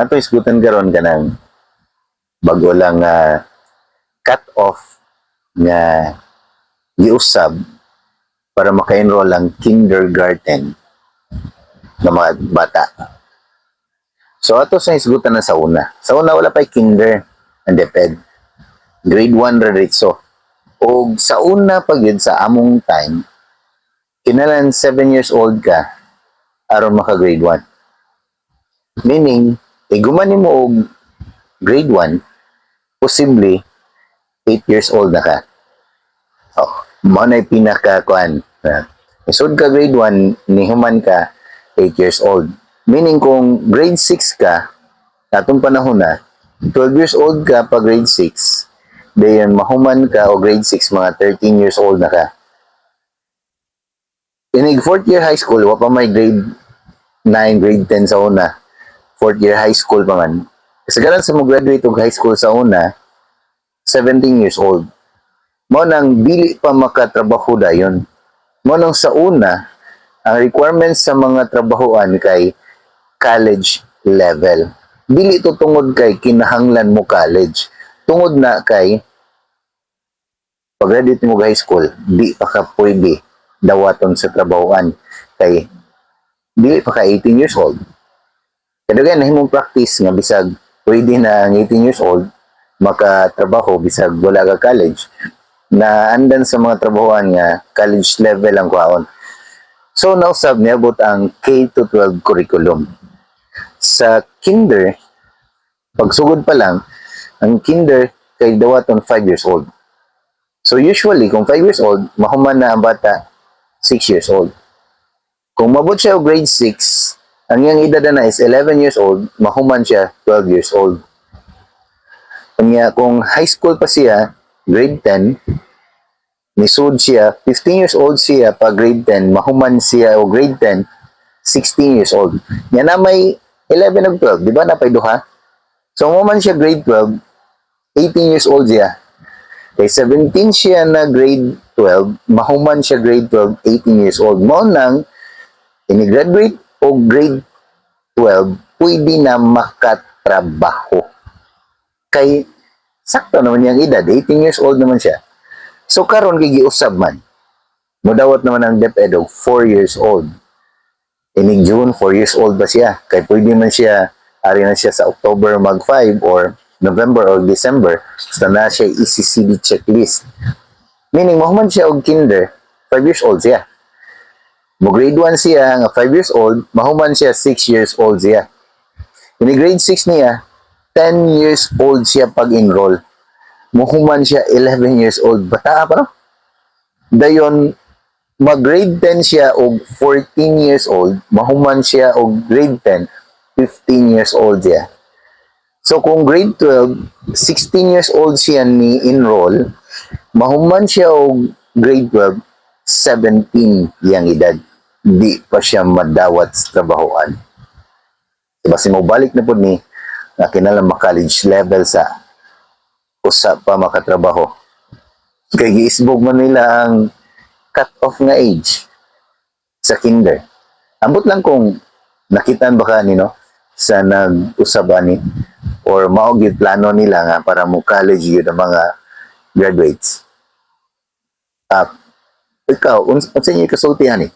ato isgutan karon kanang bago lang cut off nga giusab para maka-enroll ang kindergarten ng mga bata. So ato sa isgutan na sa una. Sa una wala pa kinder and DepEd. Grade 1 ra diretso. O sa una pag yun sa among time, kinalan 7 years old ka aron maka grade 1. Meaning, iguman nimo og grade 1, posible 8 years old na ka. Oh, mao na pinaka-kuan. Isod ka grade 1, nihuman ka 8 years old. Meaning kung grade 6 ka, natong panahon na, 12 years old ka pa grade 6, dayon mahuman ka o grade 6, mga 13 years old na ka. Inig 4th year high school, wa pa may grade 9, grade 10 sa una. 4th year high school pa man. Kasagaran sa mo graduate og high school sa una, 17 years old. Mao nang dili pa makatrabaho dayon. Mao nang sa una, ang requirements sa mga trabahoan kay college level. Dili to tungod kay kinahanglan mo college. Tungod na kay pag-graduate mo high school, di pa ka pwede dawaton sa trabahoan kay dili pa ka 18 years old. Kadagan nahimong practice nga bisag pwede na ang 18 years old makatrabaho bisag wala ka college na andan sa mga trabahoan nga college level ang kwaon. So nausab niabot ang K-12 curriculum. Sa kinder, pagsugod pa lang, ang kinder kay dawaton 5 years old. So usually, kung 5 years old, mahuman na ang bata 6 years old. Kung mabot siya o grade 6, ang iyang edad na is 11 years old, mahuman siya 12 years old. Kung high school pa siya, grade 10, nisud siya, 15 years old siya pa grade 10, mahuman siya o grade 10, 16 years old. Yan na may 11 ug 12, di ba napay duha? So mahuman siya grade 12, 18 years old siya. Kay 17 siya na grade 12, mahuman siya grade 12, 18 years old. Mao nang ini-graduate o grade 12, pwede na makatrabaho. Kay sakto naman yung edad, 18 years old naman siya. So karon gigiusab man. Modawat naman ang DepEd og 4 years old. Inig June, 4 years old ba siya? Kay pwede man siya, ari na siya sa October mag 5 or November or December, basta na siya ECCD checklist. Meaning, mahuman siya og kinder, 5 years old siya. Mo grade 1 siya, nga 5 years old, mahuman siya 6 years old siya. Ini grade 6 niya, 10 years old siya pag-enroll. Mahuman siya 11 years old. Bata pa no? Dayon, mag-grade 10 siya og 14 years old, mahuman siya og grade 10, 15 years old siya. So kung grade 12, 16 years old siya ni enroll, mahuman siya og grade 12, 17 yang edad. Di pa siya madawat sa trabahoan. Basi mo balik na po ni na kinalang college level sa usa pa makatrabaho. Kay giisbog man nila ang cut-off nga age sa kinder. Ambot lang kung nakitaan ba ka nino sa nag-usab ani or mao gyud plano nila nga para mo college yun ang mga graduates. Ikaw, unsa inyo kasultihan eh?